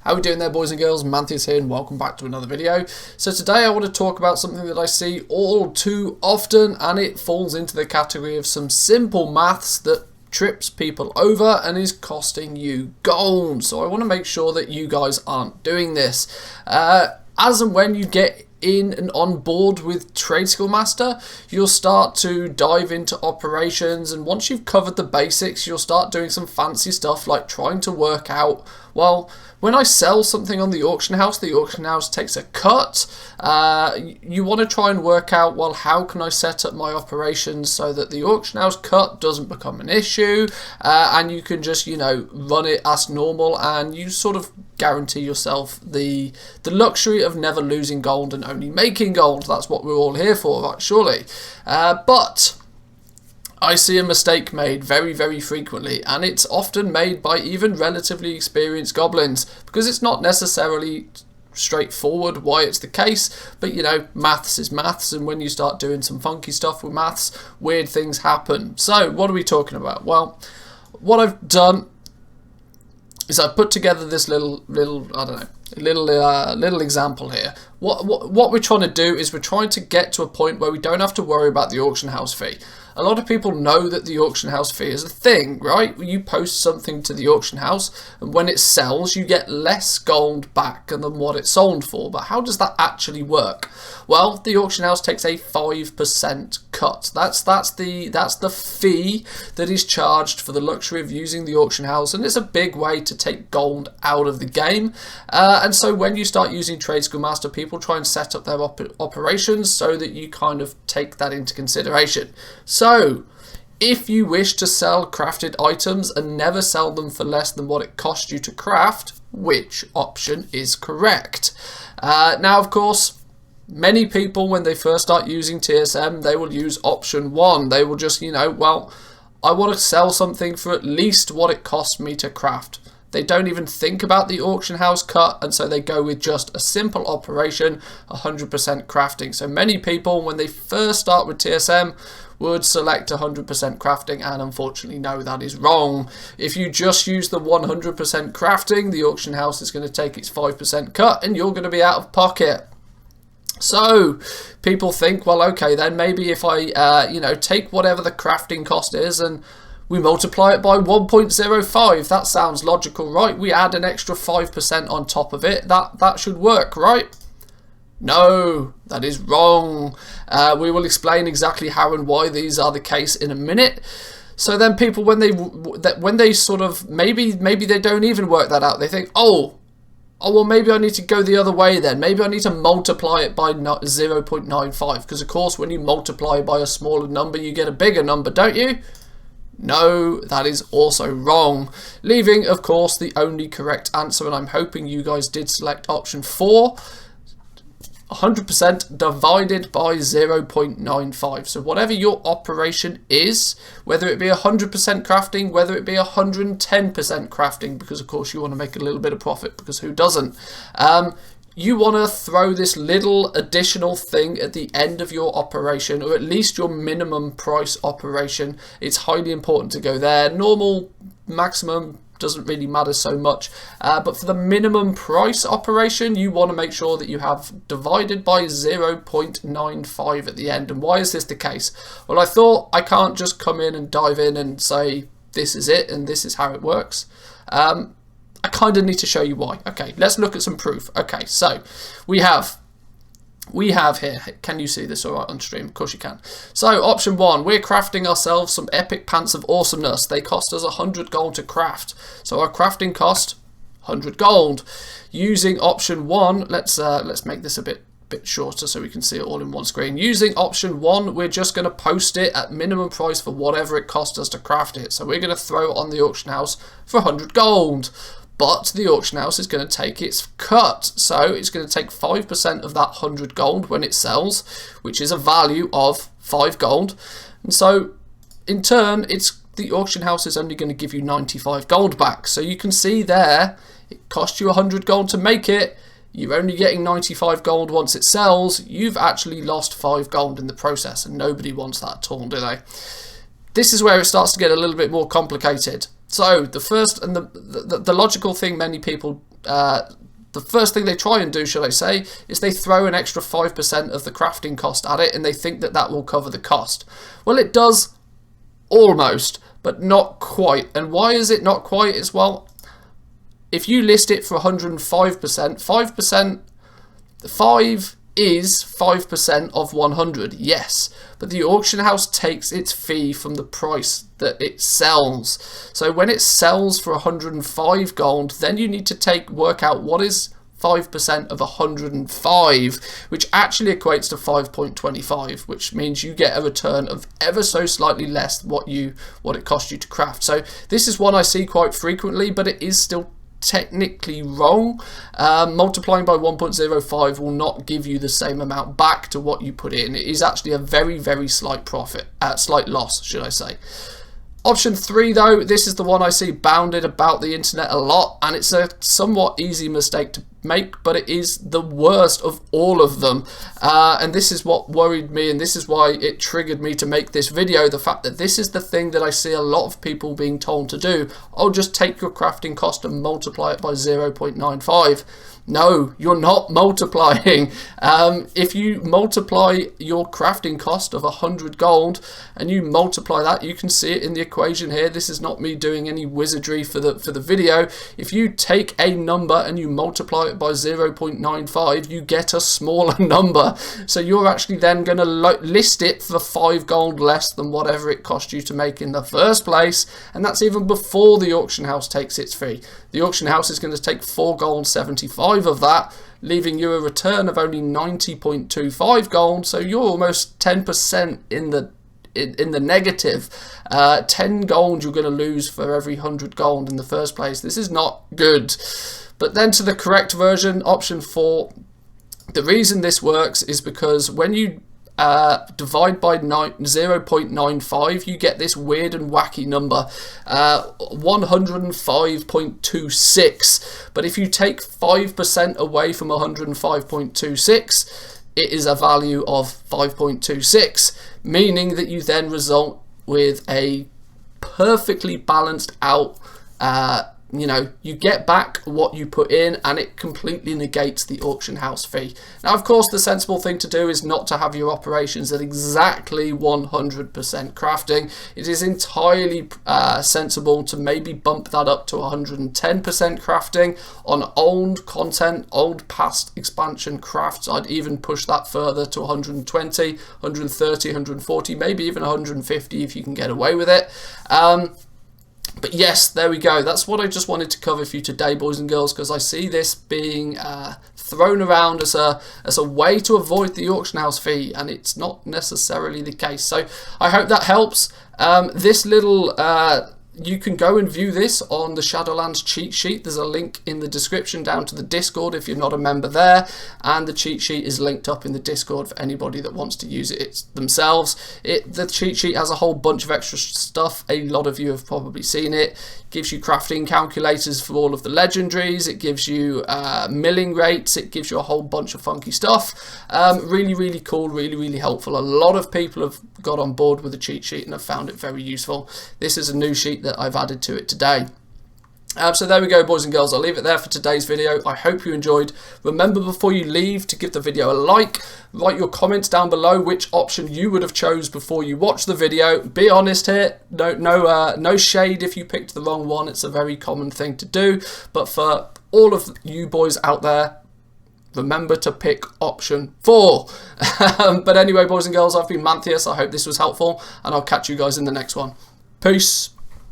How are we doing there, boys and girls? Mantheus here and welcome back to another video. So today I want to talk about something that I see all too often, and it falls into the category of some simple maths that trips people over and is costing you gold. So I want to make sure that you guys aren't doing this. As and when you get in and on board with Trade Skill Master, you'll start to dive into operations, and once you've covered the basics, you'll start doing some fancy stuff like trying to work out, well, when I sell something on the auction house takes a cut. You want to try and work out, well, how can I set up my operations so that the auction house cut doesn't become an issue, and you can just, run it as normal, and you sort of guarantee yourself the luxury of never losing gold and only making gold. That's what we're all here for, right? Surely. But I see a mistake made very, very frequently, and it's often made by even relatively experienced goblins, because it's not necessarily straightforward why it's the case, but maths is maths, and when you start doing some funky stuff with maths, weird things happen. So what are we talking about? Well, what I've done is I've put together this little example here. What we're trying to do is we're trying to get to a point where we don't have to worry about the auction house fee. A lot of people know that the auction house fee is a thing, right? You post something to the auction house, and when it sells, you get less gold back than what it sold for. But how does that actually work? Well, the auction house takes a 5% cut. That's the fee that is charged for the luxury of using the auction house, and it's a big way to take gold out of the game. And so when you start using Trade Skill Master, people try and set up their operations so that you kind of take that into consideration. So, if you wish to sell crafted items and never sell them for less than what it cost you to craft, which option is correct? Now, of course, many people, when they first start using TSM, they will use option 1. They will just, well, I want to sell something for at least what it cost me to craft. They don't even think about the auction house cut, and so they go with just a simple operation, 100% crafting. So many people, when they first start with TSM, would select 100% crafting, and unfortunately, no, that is wrong. If you just use the 100% crafting, the auction house is going to take its 5% cut, and you're going to be out of pocket. So people think, well, okay, then maybe if I, take whatever the crafting cost is and we multiply it by 1.05. That sounds logical, right? We add an extra 5% on top of it. That should work, right? No, that is wrong. We will explain exactly how and why these are the case in a minute. So then people, when they sort of, maybe they don't even work that out. They think, oh, well, maybe I need to go the other way then. Maybe I need to multiply it by 0.95. Because, of course, when you multiply by a smaller number, you get a bigger number, don't you? No, that is also wrong, leaving, of course, the only correct answer, and I'm hoping you guys did select option 4, 100% divided by 0.95. So whatever your operation is, whether it be 100% crafting, whether it be 110% crafting, because of course you want to make a little bit of profit, because who doesn't? You want to throw this little additional thing at the end of your operation, or at least your minimum price operation. It's highly important to go there. Normal, maximum doesn't really matter so much. But for the minimum price operation, you want to make sure that you have divided by 0.95 at the end. And why is this the case? Well, I thought I can't just come in and dive in and say, this is it and this is how it works. I kind of need to show you why. Okay, let's look at some proof. Okay, so we have here, can you see this all right on stream? Of course you can. So option 1, we're crafting ourselves some epic pants of awesomeness. They cost us 100 gold to craft. So our crafting cost 100 gold. Using option 1, let's make this a bit shorter so we can see it all in one screen. Using option 1, we're just going to post it at minimum price for whatever it cost us to craft it. So we're going to throw it on the auction house for 100 gold. But the auction house is going to take its cut. So it's going to take 5% of that 100 gold when it sells, which is a value of 5 gold. And so in turn, the auction house is only going to give you 95 gold back. So you can see there, it cost you 100 gold to make it. You're only getting 95 gold once it sells. You've actually lost 5 gold in the process, and nobody wants that at all, do they? This is where it starts to get a little bit more complicated. So the first and the logical thing many people the first thing they try and do, should I say, is they throw an extra 5% of the crafting cost at it, and they think that that will cover the cost. Well, it does almost, but not quite. And why is it not quite? As well, if you list it for 105%, 5%, 5 is 5% of 100, yes, but the auction house takes its fee from the price that it sells. So when it sells for 105 gold, then you need to work out what is 5% of 105, which actually equates to 5.25, which means you get a return of ever so slightly less what it cost you to craft. So this is one I see quite frequently, but it is still technically wrong. Multiplying by 1.05 will not give you the same amount back to what you put in. It is actually a very, very slight profit, slight loss, should I say. Option 3, though, this is the one I see bounded about the internet a lot, and it's a somewhat easy mistake to make, but it is the worst of all of them, and this is what worried me, and this is why it triggered me to make this video. The fact that this is the thing that I see a lot of people being told to do. Oh, just take your crafting cost and multiply it by 0.95. No, you're not multiplying. If you multiply your crafting cost of 100 gold and you multiply that, you can see it in the equation here. This is not me doing any wizardry for the video. If you take a number and you multiply it by 0.95, you get a smaller number. So you're actually then going to list it for 5 gold less than whatever it cost you to make in the first place, and that's even before the auction house takes its fee. The auction house is going to take 4 gold 75 of that, leaving you a return of only 90.25 gold, so you're almost 10% in the negative. 10 gold you're going to lose for every 100 gold in the first place. This is not good. But then to the correct version, option 4, the reason this works is because when you divide by 0.95, you get this weird and wacky number, 105.26. But if you take 5% away from 105.26, it is a value of 5.26, meaning that you then result with a perfectly balanced out, you get back what you put in, and it completely negates the auction house fee. Now, of course, the sensible thing to do is not to have your operations at exactly 100% crafting. It is entirely sensible to maybe bump that up to 110% crafting on old content, old past expansion crafts. I'd even push that further to 120, 130, 140, maybe even 150 if you can get away with it. But yes, there we go. That's what I just wanted to cover for you today, boys and girls, because I see this being thrown around as a way to avoid the auction house fee, and it's not necessarily the case. So I hope that helps. This little you can go and view this on the Shadowlands cheat sheet. There's a link in the description down to the Discord if you're not a member there, and the cheat sheet is linked up in the Discord for anybody that wants to use it themselves. The cheat sheet has a whole bunch of extra stuff. A lot of you have probably seen it. It gives you crafting calculators for all of the legendaries. It gives you milling rates. It gives you a whole bunch of funky stuff. Really, really cool, really, really helpful. A lot of people have got on board with the cheat sheet and have found it very useful. This is a new sheet that I've added to it today. So there we go, boys and girls. I'll leave it there for today's video. I hope you enjoyed. Remember, before you leave, to give the video a like. Write your comments down below which option you would have chose before you watch the video. Be honest here. No shade if you picked the wrong one. It's a very common thing to do. But for all of you boys out there, remember to pick option 4. But anyway, boys and girls, I've been Manthias. I hope this was helpful, and I'll catch you guys in the next one. Peace.